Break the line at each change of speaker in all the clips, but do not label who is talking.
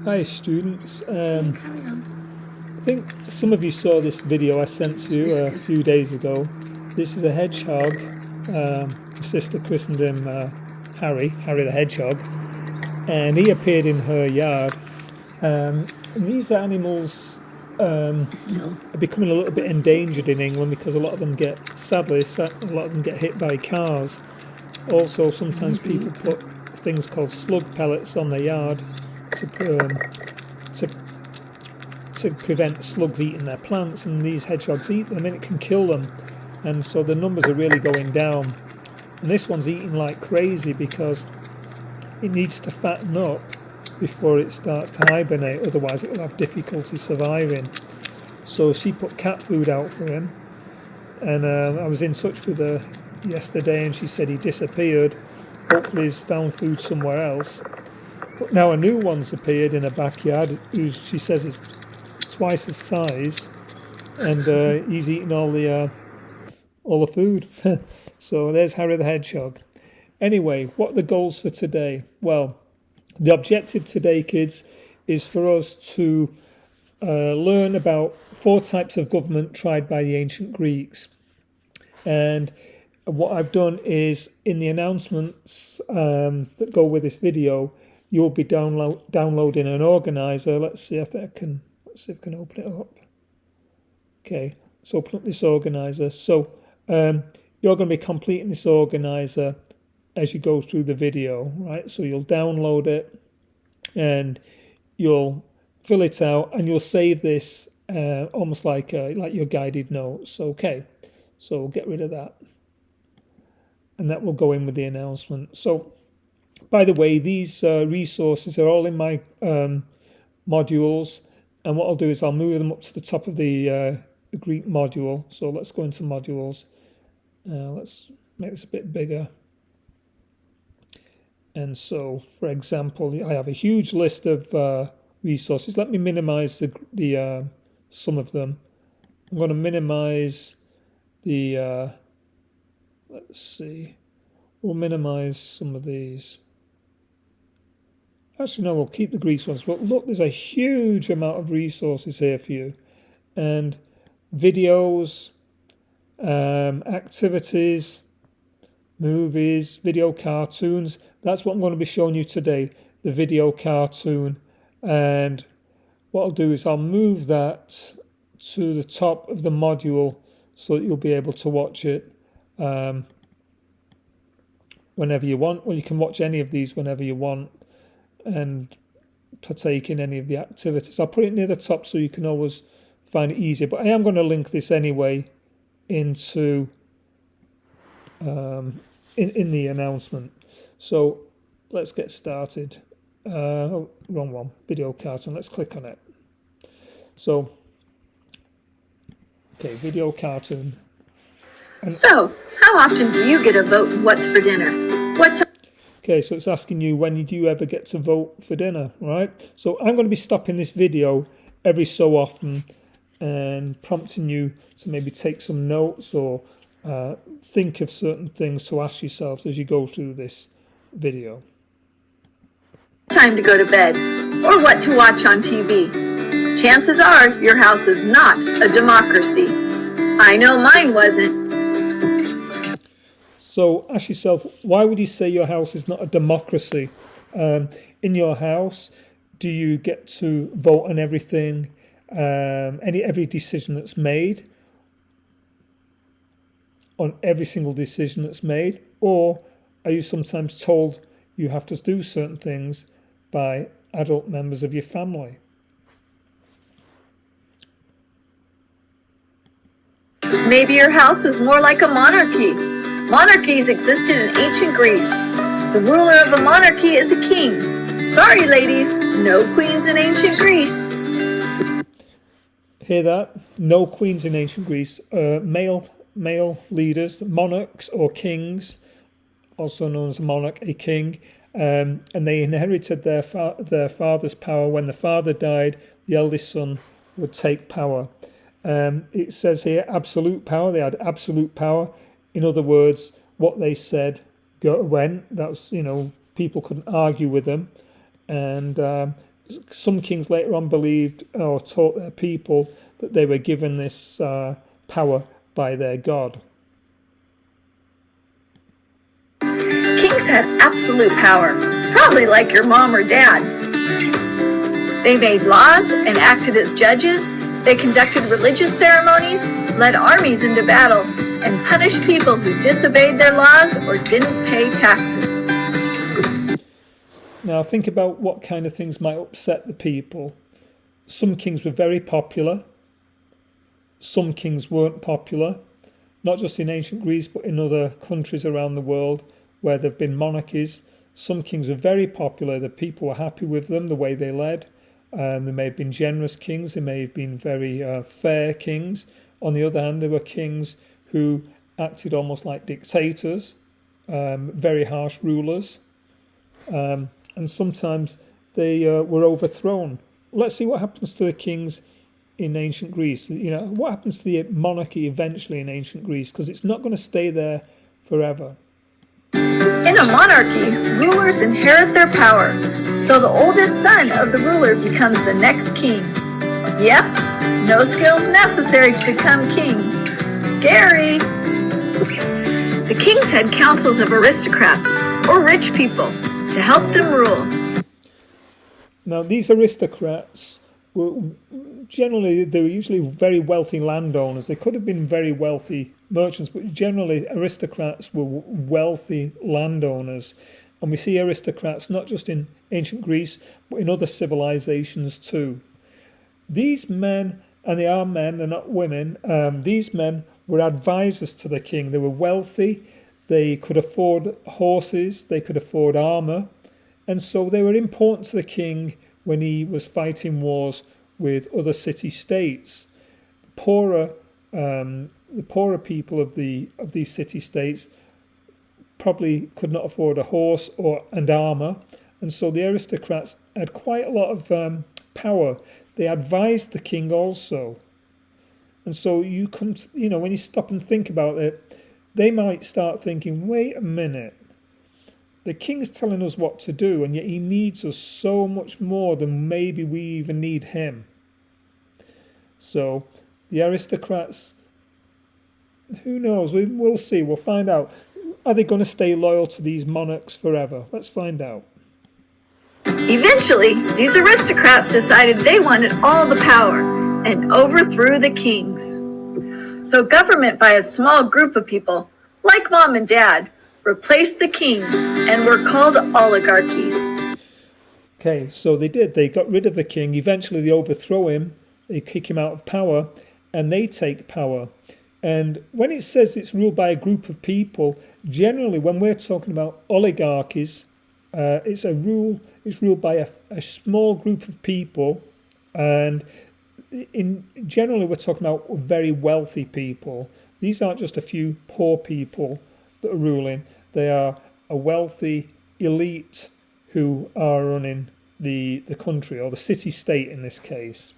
Hi students, I think some of you saw this video I sent to you a few days ago. This is a hedgehog. My sister christened him Harry the Hedgehog, and he appeared in her yard. And these animals are becoming a little bit endangered in England because a lot of them sadly, a lot of them get hit by cars. Also, sometimes people put things called slug pellets on their yard to prevent slugs eating their plants, and these hedgehogs eat them and it can kill them, and so the numbers are really going down. And this one's eating like crazy because it needs to fatten up before it starts to hibernate, otherwise it will have difficulty surviving. So she put cat food out for him, and I was in touch with her yesterday and she said he disappeared. Hopefully he's found food somewhere else. But now a new one's appeared in her backyard who she says is twice his size, and he's eating all the food. So there's Harry the Hedgehog. Anyway, what are the goals for today? Well, the objective today, kids, is for us to learn about 4 types of government tried by the ancient Greeks. And what I've done is, in the announcements that go with this video, you'll be downloading an organizer. Let's see if I can open it up. Okay, so open up this organizer. So you're going to be completing this organizer as you go through the video, right? So you'll download it and you'll fill it out and you'll save this almost like your guided notes. Okay, so we'll get rid of that, and that will go in with the announcement. So, by the way, these resources are all in my modules, and what I'll do is I'll move them up to the top of the Greek module. So let's go into modules. Let's make this a bit bigger. And so, for example, I have a huge list of resources. Let me minimize the some of them. I'm going to minimize the. Let's see. We'll minimize some of these. Actually, no, we'll keep the Greek ones. But look, there's a huge amount of resources here for you, and videos, activities, movies, video cartoons. That's what I'm going to be showing you today, the video cartoon. And what I'll do is I'll move that to the top of the module so that you'll be able to watch it whenever you want. Well, you can watch any of these whenever you want and partake in any of the activities. I'll put it near the top so you can always find it easier. But I am going to link this anyway into in the announcement. So let's get started. Wrong one. Video cartoon. Let's click on it. So, okay, video cartoon.
So, how often do you get a vote what's for dinner?
Okay, so it's asking you, when do you ever get to vote for dinner, right? So I'm going to be stopping this video every so often and prompting you to maybe take some notes or think of certain things to ask yourselves as you go through this video.
Time to go to bed, or what to watch on TV. Chances are your house is not a democracy. I know mine wasn't.
So ask yourself, why would you say your house is not a democracy? In your house, do you get to vote on everything, every decision that's made, on every single decision that's made? Or are you sometimes told you have to do certain things by adult members of your family?
Maybe your house is more like a monarchy. Monarchies existed in ancient Greece. The ruler of a monarchy is a king. Sorry, ladies, no queens in ancient Greece.
Hear that? No queens in ancient Greece. Male leaders, monarchs or kings, also known as a monarch, a king, and they inherited their father's power. When the father died, the eldest son would take power. It says here absolute power. They had absolute power. In other words, what they said went. That was, people couldn't argue with them, and some kings later on believed or taught their people that they were given this power by their god.
Kings had absolute power, probably like your mom or dad. They made laws and acted as judges. They conducted religious ceremonies, led armies into battle, and punished people who disobeyed their laws or didn't pay taxes.
Now think about what kind of things might upset the people. Some kings were very popular. Some kings weren't popular, not just in ancient Greece, but in other countries around the world where there have been monarchies. Some kings were very popular. The people were happy with them, the way they led. They may have been generous kings. They may have been very fair kings. On the other hand, there were kings who acted almost like dictators, very harsh rulers. And sometimes they were overthrown. Let's see what happens to the kings in ancient Greece. What happens to the monarchy eventually in ancient Greece, because it's not going to stay there forever.
In a monarchy, rulers inherit their power, so the oldest son of the ruler becomes the next king. Yep, no skills necessary to become king. Scary! The kings had councils of aristocrats, or rich people, to help them rule.
Now, these aristocrats were usually very wealthy landowners. They could have been very wealthy merchants, but generally aristocrats were wealthy landowners. And we see aristocrats not just in ancient Greece, but in other civilizations too. These men, and they are men, they're not women, these men were advisors to the king. They were wealthy, they could afford horses, they could afford armor, and so they were important to the king when he was fighting wars with other city-states. The poorer people of these city-states probably could not afford a horse and armor, and so the aristocrats had quite a lot of power. They advised the king also, and so when you stop and think about it, they might start thinking, wait a minute, the king's telling us what to do, and yet he needs us so much more than maybe we even need him. So the aristocrats, who knows? We'll see. We'll find out. Are they going to stay loyal to these monarchs forever? Let's find out.
Eventually, these aristocrats decided they wanted all the power and overthrew the kings. So government by a small group of people, like mom and dad, replaced the kings and were called oligarchies.
Okay, so they did. They got rid of the king. Eventually they overthrow him. They kick him out of power and they take power. And when it says it's ruled by a group of people, generally when we're talking about oligarchies, it's ruled by a small group of people, and generally we're talking about very wealthy people. These aren't just a few poor people that are ruling. They are a wealthy elite who are running the country, or the city-state in this case.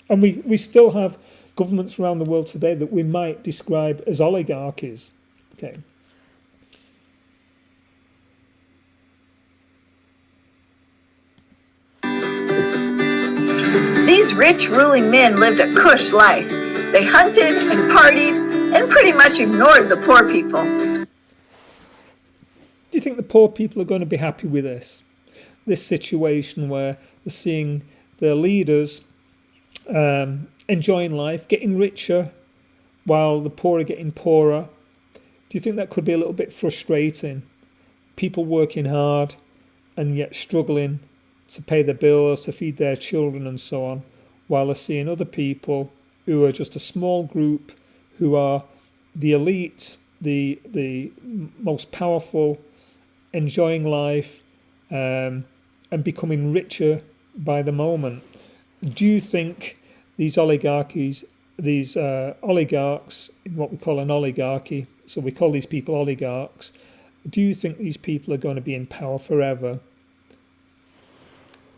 And we still have governments around the world today that we might describe as oligarchies. Okay.
These rich ruling men lived a cush life. They hunted and partied and pretty much ignored the poor people.
Do you think the poor people are going to be happy with this situation where they're seeing their leaders enjoying life, getting richer, while the poor are getting poorer? Do you think that could be a little bit frustrating? People working hard and yet struggling to pay their bills, to feed their children and so on, while they're seeing other people who are just a small group, who are the elite, the most powerful, enjoying life and becoming richer by the moment. Do you think these oligarchs, in what we call an oligarchy, so we call these people oligarchs, do you think these people are going to be in power forever?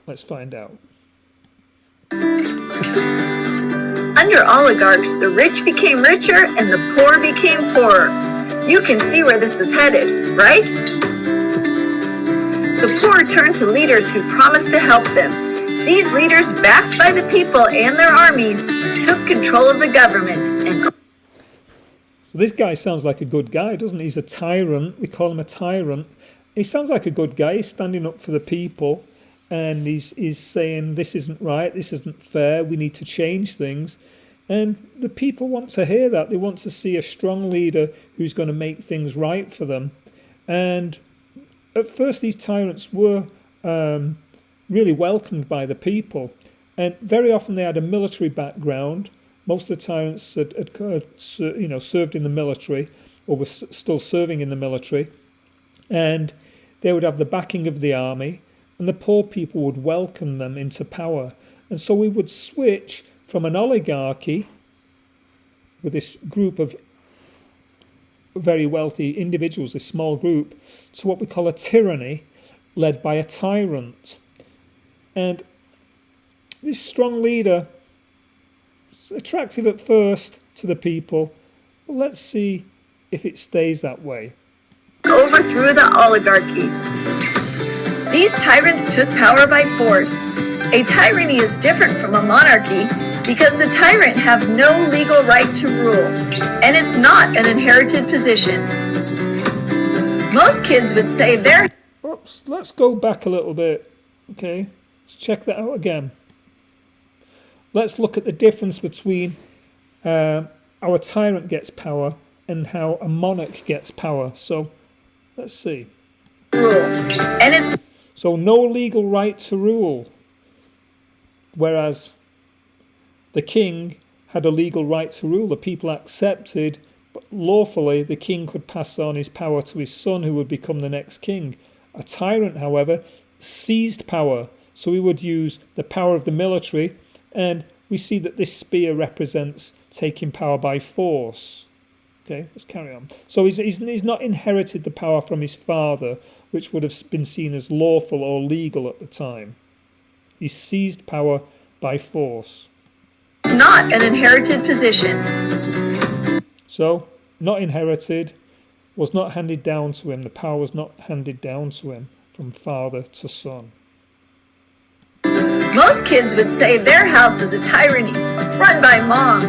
Let's find out.
Under oligarchs, the rich became richer and the poor became poorer. You can see where this is headed, right? The poor turned to leaders who promised to help them. These leaders, backed by the people and their armies, took control of the government and
So this guy sounds like a good guy, doesn't he? He's a tyrant. We call him a tyrant. He sounds like a good guy. He's standing up for the people, and he's saying this isn't right, this isn't fair, we need to change things. And the people want to hear that. They want to see a strong leader who's going to make things right for them. And at first, these tyrants were really welcomed by the people. And very often they had a military background. Most of the tyrants had served in the military or were still serving in the military. And they would have the backing of the army, and the poor people would welcome them into power. And so we would switch from an oligarchy with this group of very wealthy individuals, this small group, to what we call a tyranny led by a tyrant. And this strong leader is attractive at first to the people. Well, let's see if it stays that way.
overthrew the oligarchies. These tyrants took power by force. A tyranny is different from a monarchy because the tyrant have no legal right to rule, and it's not an inherited position. Most kids would say their...
Oops, let's go back a little bit. Okay, let's check that out again. Let's look at the difference between how a tyrant gets power and how a monarch gets power. So let's see.
Rule. And it's...
So no legal right to rule, whereas the king had a legal right to rule. The people accepted, but lawfully the king could pass on his power to his son, who would become the next king. A tyrant, however, seized power, so he would use the power of the military, and we see that this spear represents taking power by force. Okay, let's carry on. So he's not inherited the power from his father, which would have been seen as lawful or legal at the time. He seized power by force.
not an inherited position.
So, not inherited, was not handed down to him. The power was not handed down to him from father to son.
Most kids would say their house is a tyranny, run by mom.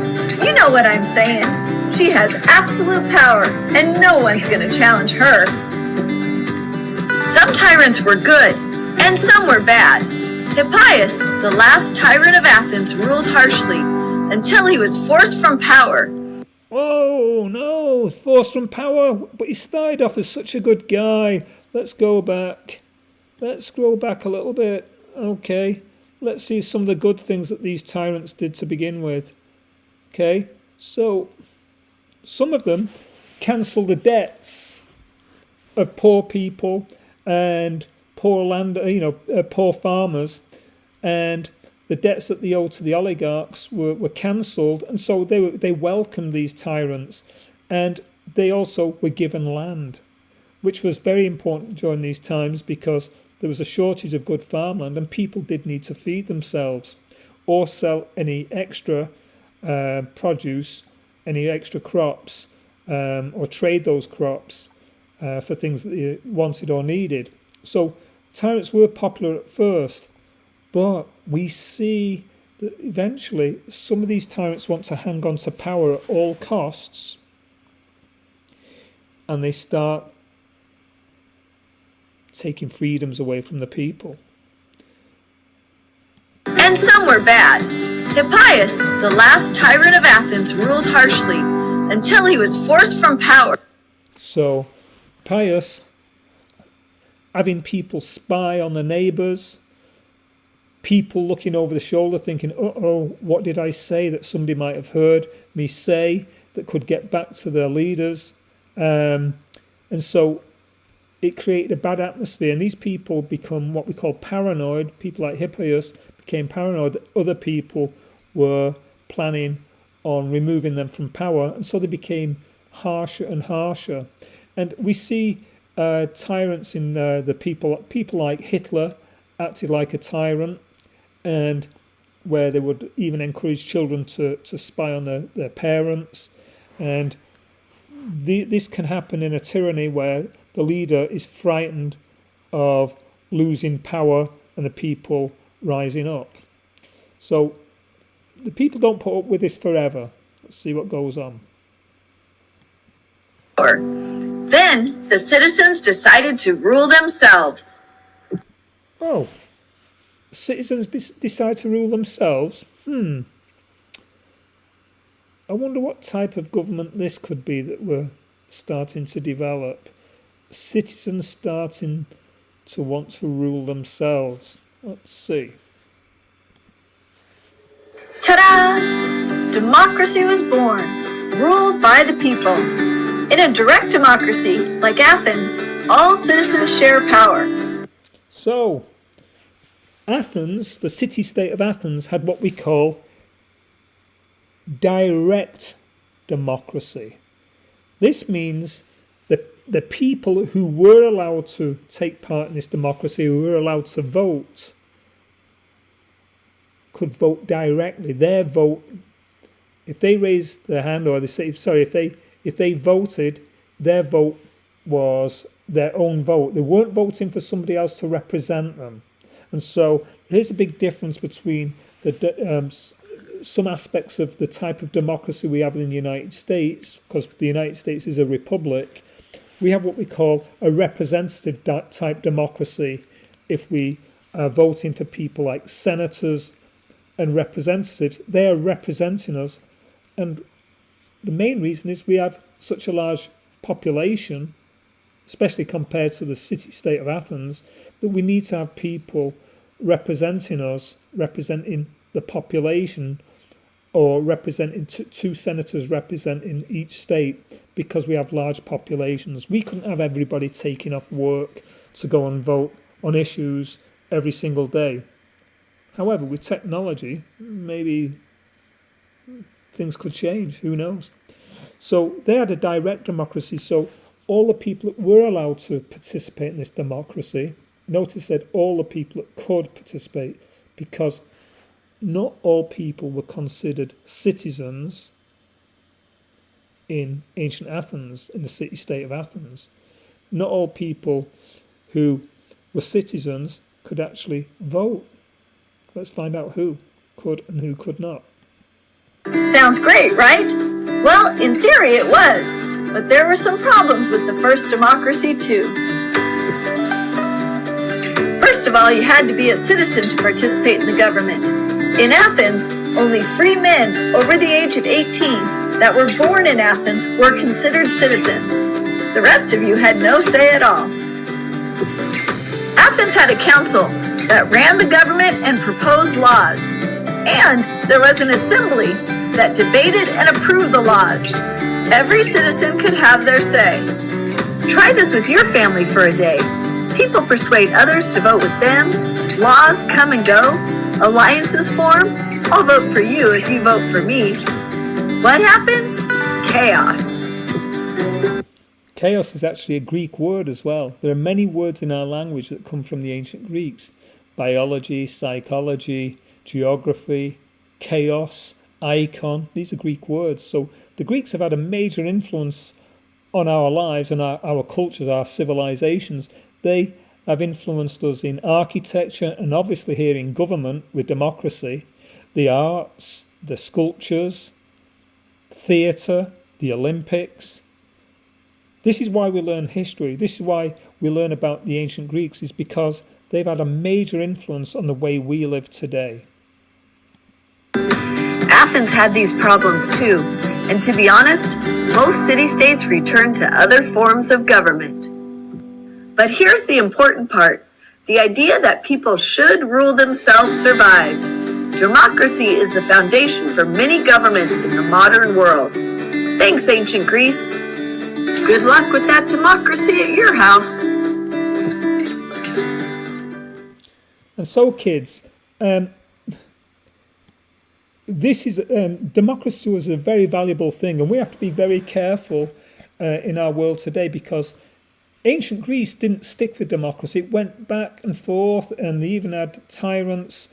You know what I'm saying. She has absolute power, and no one's going to challenge her. Some tyrants were good, and some were bad. Hippias, the last tyrant of Athens, ruled harshly until he was forced from power.
Oh no, forced from power, but he started off as such a good guy. Let's go back. Let's scroll back a little bit. Okay, let's see some of the good things that these tyrants did to begin with. Okay, so some of them cancelled the debts of poor people and poor farmers, and the debts that they owed to the oligarchs were cancelled, and so they welcomed these tyrants, and they also were given land, which was very important during these times because there was a shortage of good farmland and people did need to feed themselves or sell any extra produce, any extra crops, or trade those crops for things that they wanted or needed. So tyrants were popular at first, but we see that eventually some of these tyrants want to hang on to power at all costs, and they start taking freedoms away from the people.
And some were bad. Hippias, the last tyrant of Athens, ruled harshly until he was forced from power.
So, Pius, having people spy on the neighbours, people looking over the shoulder thinking, uh-oh, what did I say that somebody might have heard me say that could get back to their leaders? And so it created a bad atmosphere, and these people become what we call paranoid. People like Hippias became paranoid that other people were planning on removing them from power, and so they became harsher and harsher. And we see tyrants in the people like Hitler acted like a tyrant, and where they would even encourage children to spy on their parents. And this can happen in a tyranny where the leader is frightened of losing power and the people rising up. So the people don't put up with this forever. Let's see what goes on.
Then the citizens decided to rule themselves.
Oh, citizens decide to rule themselves? I wonder what type of government this could be that we're starting to develop. Citizens starting to want to rule themselves. Let's see.
Ta-da! Democracy was born, ruled by the people. In a direct democracy, like Athens, all citizens share power.
So, Athens, the city-state of Athens, had what we call direct democracy. This means the people who were allowed to take part in this democracy, who were allowed to vote, could vote directly. Their vote, if they raised their hand, or if they voted, their vote was their own vote. They weren't voting for somebody else to represent them. And so here's a big difference between some aspects of the type of democracy we have in the United States, because the United States is a republic. We have what we call a representative type democracy if we are voting for people like senators and representatives. They are representing us, and the main reason is we have such a large population, especially compared to the city-state of Athens, that we need to have people representing us, representing the population, or representing two senators representing each state, because we have large populations. We couldn't have everybody taking off work to go and vote on issues every single day. However, with technology, maybe things could change. Who knows? So they had a direct democracy. So all the people that were allowed to participate in this democracy, notice that all the people that could participate, because not all people were considered citizens in ancient Athens, in the city-state of Athens. Not all people who were citizens could actually vote. Let's find out who could and who could not.
Sounds great, right? Well, in theory it was, but there were some problems with the first democracy too. First of all, you had to be a citizen to participate in the government. In Athens, only free men over the age of 18 that were born in Athens were considered citizens. The rest of you had no say at all. Athens had a council that ran the government and proposed laws. And there was an assembly that debated and approved the laws. Every citizen could have their say. Try this with your family for a day. People persuade others to vote with them. Laws come and go. Alliances form. I'll vote for you if you vote for me. What happens? Chaos.
Chaos is actually a Greek word as well. There are many words in our language that come from the ancient Greeks. Biology, psychology, geography, chaos, icon. These are Greek words. So the Greeks have had a major influence on our lives and our cultures, our civilizations. They have influenced us in architecture and obviously here in government with democracy, the arts, the sculptures, theatre, the Olympics. This is why we learn history. This is why we learn about the ancient Greeks, is because they've had a major influence on the way we live today.
Athens had these problems too, and to be honest, most city-states returned to other forms of government. But here's the important part. The idea that people should rule themselves survived. Democracy is the foundation for many governments in the modern world. Thanks, ancient Greece. Good luck with that democracy at your house.
And so, kids, this is democracy was a very valuable thing, and we have to be very careful in our world today, because ancient Greece didn't stick with democracy. It went back and forth, and they even had tyrants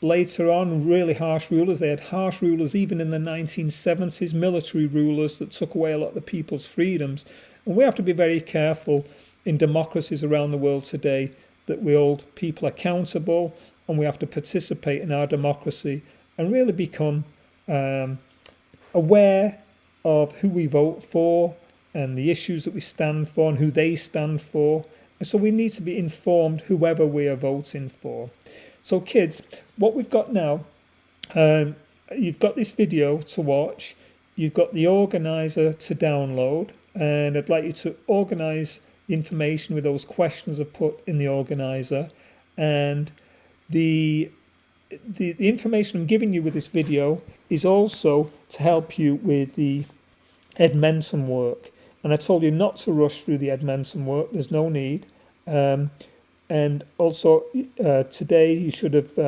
later on, really harsh rulers. They had harsh rulers even in the 1970s, military rulers that took away a lot of the people's freedoms. And we have to be very careful in democracies around the world today that we hold people accountable, and we have to participate in our democracy and really become aware of who we vote for and the issues that we stand for and who they stand for. And so we need to be informed whoever we are voting for. So kids, what we've got now, you've got this video to watch, you've got the organizer to download, and I'd like you to organize the information with those questions I've put in the organizer. And the information I'm giving you with this video is also to help you with the Edmonton work. And I told you not to rush through the Edmonton work. There's no need. And also today you should have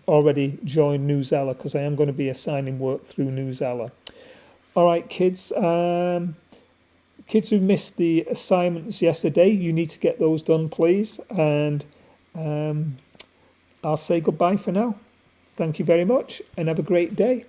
already joined Newsella, because I am going to be assigning work through Newsella. All right, kids. Kids who missed the assignments yesterday, you need to get those done, please. And I'll say goodbye for now. Thank you very much and have a great day.